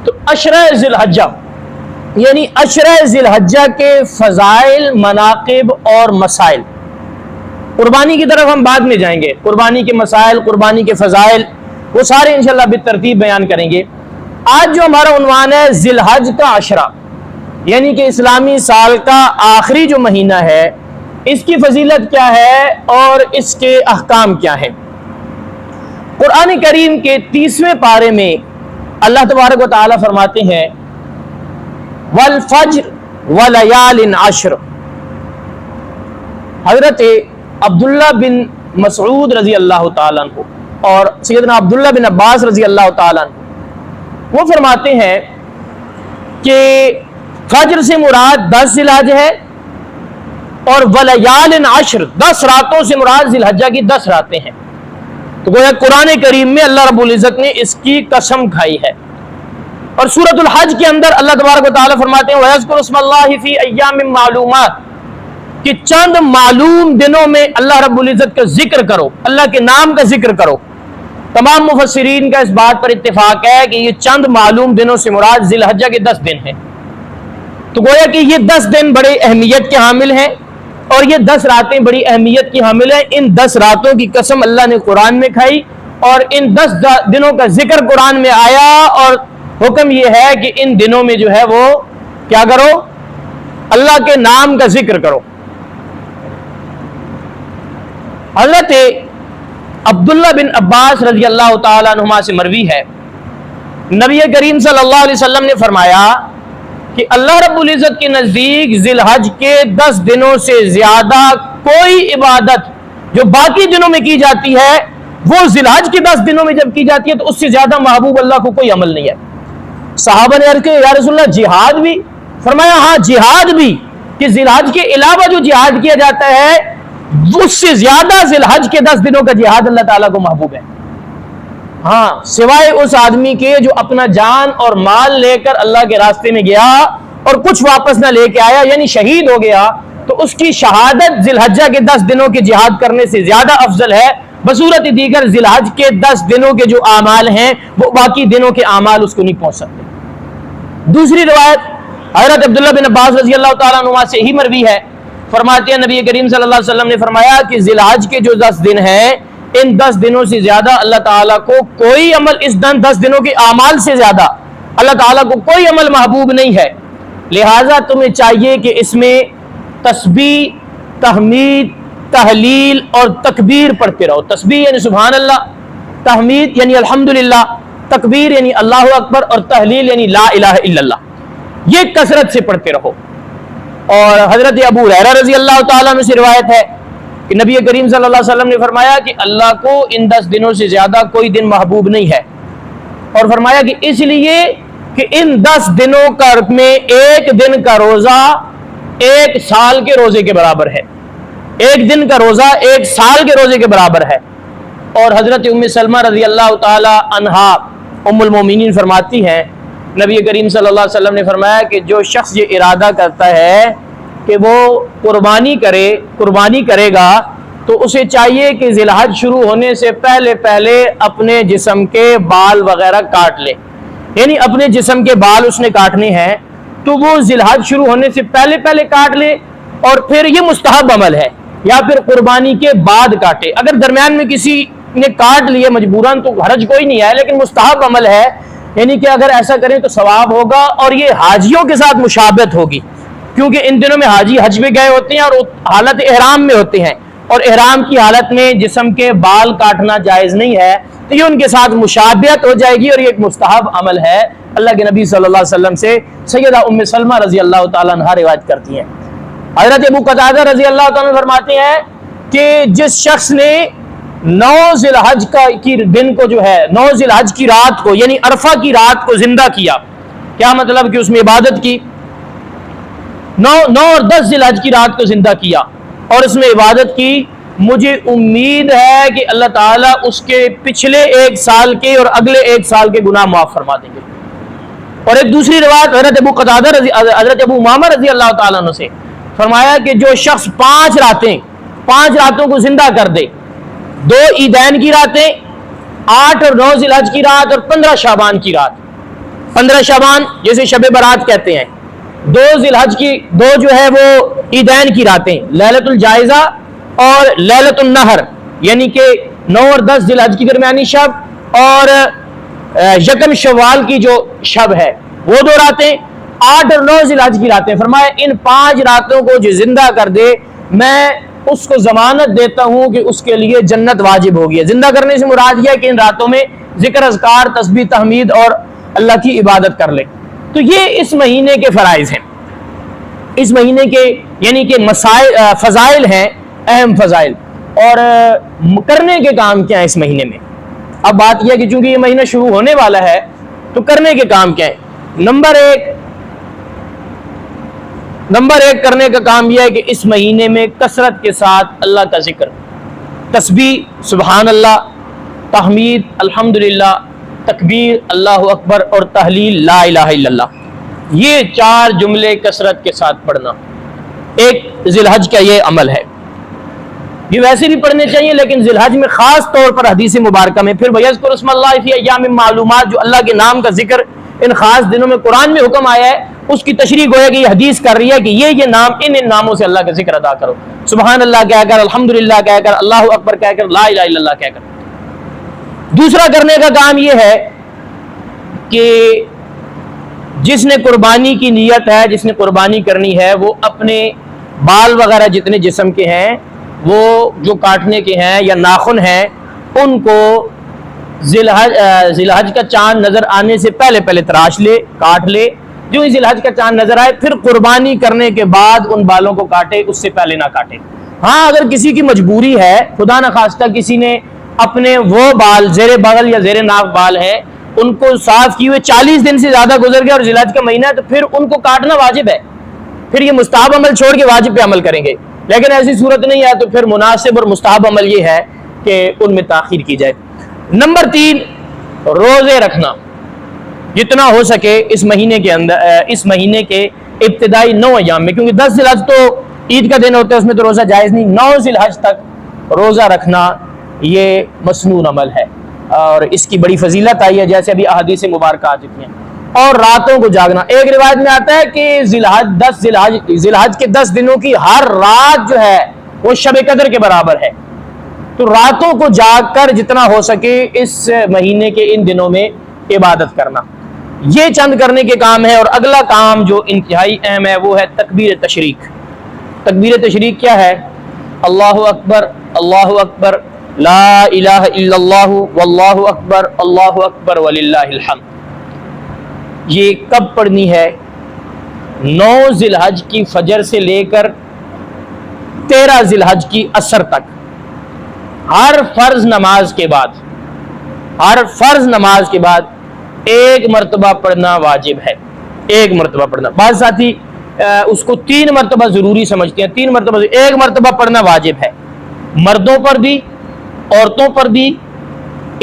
تو عشرہ ذی الحجہ یعنی عشرہ ذی الحجہ کے فضائل، مناقب اور مسائل، قربانی کی طرف ہم بعد میں جائیں گے، قربانی کے مسائل، قربانی کے فضائل، وہ سارے انشاءاللہ بالترتیب بیان کریں گے۔ آج جو ہمارا عنوان ہے ذی الحج کا عشرہ، یعنی کہ اسلامی سال کا آخری جو مہینہ ہے، اس کی فضیلت کیا ہے اور اس کے احکام کیا ہیں۔ قرآن کریم کے 30ویں پارے میں اللہ تبارک و تعالی فرماتے ہیں والفجر ولیال عشر۔ حضرت عبداللہ بن مسعود رضی اللہ تعالیٰ عنہ اور سیدنا عبداللہ بن عباس رضی اللہ تعالیٰ عنہ وہ فرماتے ہیں کہ فجر سے مراد 10 ذی الحجہ ہے، اور ولیال عشر 10 راتوں سے مراد ذی الحجہ کی 10 راتیں ہیں۔ تو گویا قرآن کریم میں اللہ رب العزت نے اس کی قسم کھائی ہے۔ اور سورۃ الحج کے اندر اللہ تبارک و تعالی فرماتے ہیں وَيَذْكُرُ اسْمَ اللَّهِ فِي أَيَّامٍ مَّعْلُومَاتٍ، کہ چند معلوم دنوں میں اللہ رب العزت کا ذکر کرو، اللہ کے نام کا ذکر کرو۔ تمام مفسرین کا اس بات پر اتفاق ہے کہ یہ چند معلوم دنوں سے مراد ذی الحجہ کے 10 دن ہیں۔ تو گویا کہ یہ 10 دن بڑے اہمیت کے حامل ہیں، اور یہ 10 راتیں بڑی اہمیت کی حامل ہیں۔ ان 10 راتوں کی قسم اللہ نے قرآن میں کھائی، اور ان 10 دنوں کا ذکر قرآن میں آیا، اور حکم یہ ہے کہ ان دنوں میں جو ہے وہ کیا کرو، اللہ کے نام کا ذکر کرو۔ حضرت عبداللہ بن عباس رضی اللہ تعالیٰ عنہما سے مروی ہے، نبی کریم صلی اللہ علیہ وسلم نے فرمایا کہ اللہ رب العزت کے نزدیک ذی الحج کے 10 دنوں سے زیادہ کوئی عبادت جو باقی دنوں میں کی جاتی ہے، وہ ذی الحج کے 10 دنوں میں جب کی جاتی ہے تو اس سے زیادہ محبوب اللہ کو کوئی عمل نہیں ہے۔ صحابہ نے عرض کیا یا رسول اللہ جہاد بھی؟ فرمایا ہاں جہاد بھی، کہ ذی الحج کے علاوہ جو جہاد کیا جاتا ہے اس سے زیادہ ذی الحج کے 10 دنوں کا جہاد اللہ تعالیٰ کو محبوب ہے۔ ہاں سوائے اس آدمی کے جو اپنا جان اور مال لے کر اللہ کے راستے میں گیا اور کچھ واپس نہ لے کے آیا، یعنی شہید ہو گیا، تو اس کی شہادت ذی الحجہ کے 10 دنوں کے جہاد کرنے سے زیادہ افضل ہے بصورت دیگر ذی الحج کے 10 دنوں کے جو اعمال ہیں وہ باقی دنوں کے اعمال اس کو نہیں پہنچ سکتے۔ دوسری روایت حضرت عبداللہ بن عباس رضی اللہ تعالیٰ عنہ سے ہی مروی ہے، فرماتے ہیں نبی کریم صلی اللہ علیہ وسلم نے فرمایا کہ ذی الحج کے جو 10 دن ہیں، ان 10 دنوں سے زیادہ اللہ تعالیٰ کو کوئی عمل، اس 10 دنوں کے اعمال سے زیادہ اللہ تعالیٰ کو کوئی عمل محبوب نہیں ہے۔ لہٰذا تمہیں چاہیے کہ اس میں تسبیح، تحمید، تحلیل اور تکبیر پڑھتے رہو۔ تسبیح یعنی سبحان اللہ، تحمید یعنی الحمدللہ، تکبیر یعنی اللہ اکبر، اور تحلیل یعنی لا الہ الا اللہ، یہ کثرت سے پڑھتے رہو۔ اور حضرت ابو ہریرہ رضی اللہ تعالیٰ عنہ سے روایت ہے کہ نبی کریم صلی اللہ علیہ وسلم نے فرمایا کہ اللہ کو ان 10 دنوں سے زیادہ کوئی دن محبوب نہیں ہے، اور فرمایا کہ اس لیے کہ ان 10 دنوں میں ایک دن کا روزہ 1 سال کے روزے کے برابر ہے، ایک دن کا روزہ 1 سال کے روزے کے برابر ہے۔ اور حضرت ام سلمہ رضی اللہ تعالی عنہا ام المومنین فرماتی ہیں نبی کریم صلی اللہ علیہ وسلم نے فرمایا کہ جو شخص یہ ارادہ کرتا ہے کہ وہ قربانی کرے گا تو اسے چاہیے کہ ذی الحج شروع ہونے سے پہلے اپنے جسم کے بال وغیرہ کاٹ لے، یعنی اپنے جسم کے بال اس نے کاٹنے ہیں تو وہ ذی الحج شروع ہونے سے پہلے کاٹ لے، اور پھر یہ مستحب عمل ہے، یا پھر قربانی کے بعد کاٹے۔ اگر درمیان میں کسی نے کاٹ لیے مجبوراً تو حرج کوئی نہیں ہے، لیکن مستحب عمل ہے، یعنی کہ اگر ایسا کریں تو ثواب ہوگا، اور یہ حاجیوں کے ساتھ مشابہت ہوگی، کیونکہ ان دنوں میں حاجی حج میں گئے ہوتے ہیں اور حالت احرام میں ہوتے ہیں، اور احرام کی حالت میں جسم کے بال کاٹنا جائز نہیں ہے، تو یہ ان کے ساتھ مشابہت ہو جائے گی، اور یہ ایک مستحب عمل ہے۔ اللہ کے نبی صلی اللہ علیہ وسلم سے سیدہ ام سلمہ رضی اللہ تعالیٰ عنہا روایت کرتی ہیں۔ حضرت ابو قتادہ رضی اللہ تعالیٰ عنہ فرماتے ہیں کہ جس شخص نے 9 ذی الحج کی دن کو جو ہے 9 ذی الحج کی رات کو یعنی عرفہ کی رات کو زندہ کیا، کیا مطلب کہ اس میں عبادت کی، 9 اور 10 ذی الحج کی رات کو زندہ کیا اور اس میں عبادت کی، مجھے امید ہے کہ اللہ تعالیٰ اس کے پچھلے 1 سال کے اور اگلے 1 سال کے گناہ معاف فرما دیں گے۔ اور ایک دوسری روایت حضرت ابو قتادہ حضرت ابو امامہ رضی اللہ تعالیٰ عنہ سے فرمایا کہ جو شخص 5 راتوں کو زندہ کر دے، 2 عیدین کی راتیں، 8 اور 9 ذی الحج کی رات اور 15 شعبان کی رات، 15 شعبان جیسے شب برات کہتے ہیں، 2 ذی الحج کی 2 جو ہے وہ عیدین کی راتیں، لیلۃ الجائزہ اور لیلۃ النحر، یعنی کہ 9 اور 10 ذی الحج کی درمیانی شب اور یکم شوال کی جو شب ہے وہ 2 راتیں، 8 اور 9 ذی الحج کی راتیں۔ فرمایا ان 5 راتوں کو جو زندہ کر دے میں اس کو ضمانت دیتا ہوں کہ اس کے لیے جنت واجب ہوگی۔ زندہ کرنے سے مراد یہ ہے کہ ان راتوں میں ذکر اذکار، تسبیح، تحمید اور اللہ کی عبادت کر لے۔ تو یہ اس مہینے کے فرائض ہیں، اس مہینے کے یعنی کہ فضائل ہیں، اہم فضائل، اور کرنے کے کام کیا ہیں اس مہینے میں۔ اب بات یہ ہے کہ چونکہ یہ مہینہ شروع ہونے والا ہے تو کرنے کے کام کیا ہیں۔ نمبر ایک کرنے کا کام یہ ہے کہ اس مہینے میں کثرت کے ساتھ اللہ کا ذکر، تسبیح سبحان اللہ، تحمید الحمدللہ، تکبیر اللہ اکبر اور تحلیل لا الہ الا اللہ، یہ 4 جملے کثرت کے ساتھ پڑھنا ایک ذی الحج کا یہ عمل ہے۔ یہ ویسے بھی پڑھنے چاہیے لیکن ذی الحج میں خاص طور پر حدیث مبارکہ میں پھر وَيَذْكُرُ اسْمَ اللَّهِ فِي أَيَّامٍ مَّعْلُومَاتٍ، جو اللہ کے نام کا ذکر ان خاص دنوں میں قرآن میں حکم آیا ہے، اس کی تشریح گویا کہ یہ حدیث کر رہی ہے کہ یہ نام ان ناموں سے اللہ کا ذکر ادا کرو، سبحان اللہ کہہ کر، الحمدللہ کہہ کر، اللہ اکبر کہہ کر، لا الہ الا اللہ کہہ کر۔ دوسرا کرنے کا کام یہ ہے کہ جس نے قربانی کی نیت ہے، جس نے قربانی کرنی ہے، وہ اپنے بال وغیرہ جتنے جسم کے ہیں وہ جو کاٹنے کے ہیں یا ناخن ہیں ان کو ذی الحج کا چاند نظر آنے سے پہلے تراش لے، کاٹ لے۔ جو ذی الحج کا چاند نظر آئے پھر قربانی کرنے کے بعد ان بالوں کو کاٹے، اس سے پہلے نہ کاٹے۔ ہاں اگر کسی کی مجبوری ہے، خدا نخواستہ کسی نے اپنے وہ بال زیر بغل یا زیر ناک بال ہے ان کو صاف کیے ہوئے 40 دن سے زیادہ گزر گیا اور ذی الحج کا مہینہ ہے تو پھر ان کو کاٹنا واجب ہے، پھر یہ مستحب عمل چھوڑ کے واجب پہ عمل کریں گے۔ لیکن ایسی صورت نہیں ہے تو پھر مناسب اور مستحب عمل یہ ہے کہ ان میں تاخیر کی جائے۔ نمبر 3 روزے رکھنا جتنا ہو سکے اس مہینے کے اندر، اس مہینے کے ابتدائی 9 ایام میں، کیونکہ 10 ذی الحج تو عید کا دن ہوتا ہے، اس میں تو روزہ جائز نہیں۔ 9 ذی الحج تک روزہ رکھنا یہ مسنون عمل ہے اور اس کی بڑی فضیلت آئی ہے جیسے ابھی احادیث مبارکہ آ چکی ہیں۔ اور راتوں کو جاگنا، ایک روایت میں آتا ہے کہ ذی الحج کے 10 دنوں کی ہر رات جو ہے وہ شب قدر کے برابر ہے، تو راتوں کو جاگ کر جتنا ہو سکے اس مہینے کے ان دنوں میں عبادت کرنا، یہ چند کرنے کے کام ہے۔ اور اگلا کام جو انتہائی اہم ہے وہ ہے تکبیر تشریق۔ تکبیر تشریق کیا ہے؟ اللہ اکبر لا الہ الا اللہ واللہ اکبر وللہ الحمد۔ یہ کب پڑھنی ہے؟ 9 ذی الحج کی فجر سے لے کر 13 ذی الحج کی عصر تک، ہر فرض نماز کے بعد ایک مرتبہ پڑھنا واجب ہے، ایک مرتبہ پڑھنا۔ بعض ساتھی اس کو 3 مرتبہ ضروری سمجھتے ہیں، 3 مرتبہ، ایک مرتبہ پڑھنا واجب ہے، مردوں پر بھی، عورتوں پر بھی،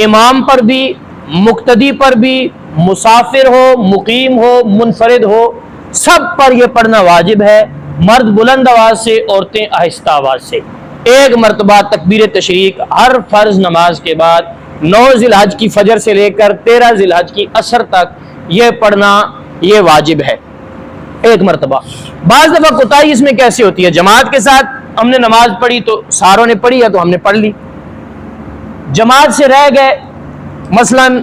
امام پر بھی، مقتدی پر بھی، مسافر ہو، مقیم ہو، منفرد ہو، سب پر یہ پڑھنا واجب ہے، مرد بلند آواز سے، عورتیں آہستہ آواز سے۔ ایک مرتبہ تکبیر تشریق ہر فرض نماز کے بعد 9 ذی الحج کی فجر سے لے کر 13 ذی الحج کی عصر تک یہ پڑھنا یہ واجب ہے، ایک مرتبہ۔ بعض دفعہ کوتاہی اس میں کیسے ہوتی ہے؟ جماعت کے ساتھ ہم نے نماز پڑھی تو ساروں نے پڑھی ہے تو ہم نے پڑھ لی، جماعت سے رہ گئے، مثلاً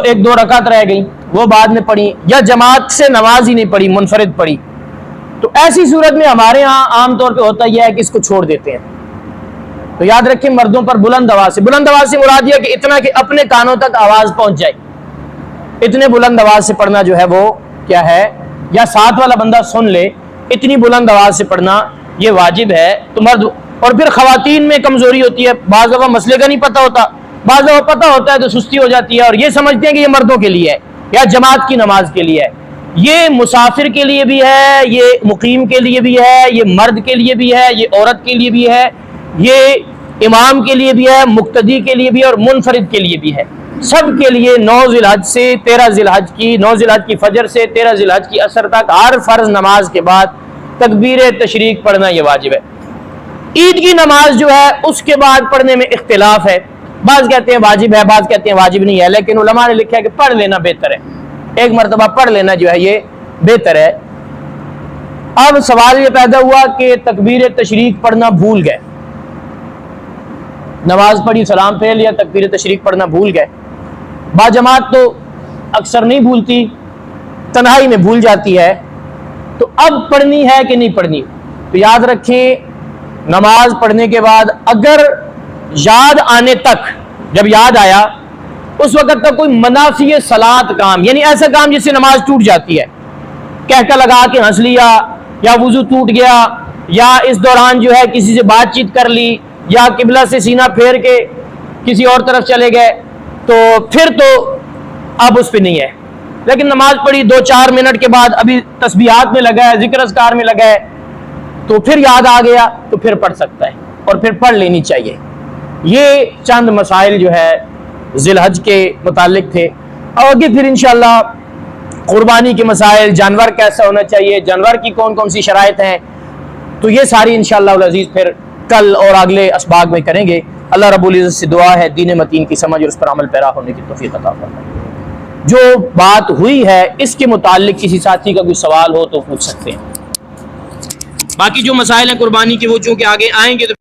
ایک دو رکعت رہ گئی وہ بعد میں پڑھی، یا جماعت سے نماز ہی نہیں پڑھی، منفرد پڑھی، تو ایسی صورت میں ہمارے ہاں عام طور پہ ہوتا یہ ہے کہ اس کو چھوڑ دیتے ہیں۔ تو یاد رکھیں مردوں پر بلند آواز سے مراد یہ کہ اتنا کہ اپنے کانوں تک آواز پہنچ جائے، اتنے بلند آواز سے پڑھنا جو ہے وہ کیا ہے، یا ساتھ والا بندہ سن لے، اتنی بلند آواز سے پڑھنا یہ واجب ہے۔ تو مرد، اور پھر خواتین میں کمزوری ہوتی ہے، بعض دفعہ مسئلے کا نہیں پتہ ہوتا، بعض دفعہ پتہ ہوتا ہے تو سستی ہو جاتی ہے اور یہ سمجھتے ہیں کہ یہ مردوں کے لیے ہے یا جماعت کی نماز کے لیے ہے۔ یہ مسافر کے لیے بھی ہے، یہ مقیم کے لیے بھی ہے، یہ مرد کے لیے بھی ہے، یہ عورت کے لیے بھی ہے، یہ امام کے لیے بھی ہے، مقتدی کے لیے بھی ہے اور منفرد کے لیے بھی ہے۔ سب کے لیے 9 ذی الحج سے 13 ذی الحج کی 9 ذی الحج کی فجر سے 13 ذی الحج کی عصر تک ہر فرض نماز کے بعد تکبیر تشریق پڑھنا یہ واجب ہے۔ عید کی نماز جو ہے اس کے بعد پڑھنے میں اختلاف ہے، بعض کہتے ہیں واجب ہے، بعض کہتے ہیں واجب نہیں ہے، لیکن علماء نے لکھا ہے کہ پڑھ لینا بہتر ہے، ایک مرتبہ پڑھ لینا جو ہے یہ بہتر ہے۔ اب سوال یہ پیدا ہوا کہ تکبیر تشریق پڑھنا بھول گئے، نماز پڑھی، سلام پھیر لیا، تکبیر تشریق پڑھنا بھول گئے۔ با جماعت تو اکثر نہیں بھولتی، تنہائی میں بھول جاتی ہے، تو اب پڑھنی ہے کہ نہیں پڑھنی؟ تو یاد رکھیں، نماز پڑھنے کے بعد اگر یاد آنے تک، جب یاد آیا اس وقت تک کوئی منافی صلاۃ کام، یعنی ایسا کام جس سے نماز ٹوٹ جاتی ہے، کہکا لگا کے ہنس لیا، یا وضو ٹوٹ گیا، یا اس دوران جو ہے کسی سے بات چیت کر لی، یا قبلہ سے سینہ پھیر کے کسی اور طرف چلے گئے، تو پھر تو اب اس پہ نہیں ہے۔ لیکن نماز پڑھی 2-4 منٹ کے بعد ابھی تسبیحات میں لگا ہے، ذکر اذکار میں لگا ہے، تو پھر یاد آ گیا تو پھر پڑھ سکتا ہے، اور پھر پڑھ لینی چاہیے۔ یہ چند مسائل جو ہے ذی الحج کے متعلق تھے۔ آگے پھر انشاءاللہ قربانی کے مسائل، جانور کیسا ہونا چاہیے، جانور کی کون کون سی شرائط ہیں، تو یہ ساری انشاءاللہ العزیز پھر کل اور اگلے اسباق میں کریں گے۔ اللہ رب العزت سے دعا ہے دین متین کی سمجھ اور اس پر عمل پیرا ہونے کی توفیق عطا فرمائے۔ جو بات ہوئی ہے اس کے متعلق کسی ساتھی کا کوئی سوال ہو تو پوچھ سکتے ہیں، باقی جو مسائل ہیں قربانی کے وہ چونکہ آگے آئیں گے تو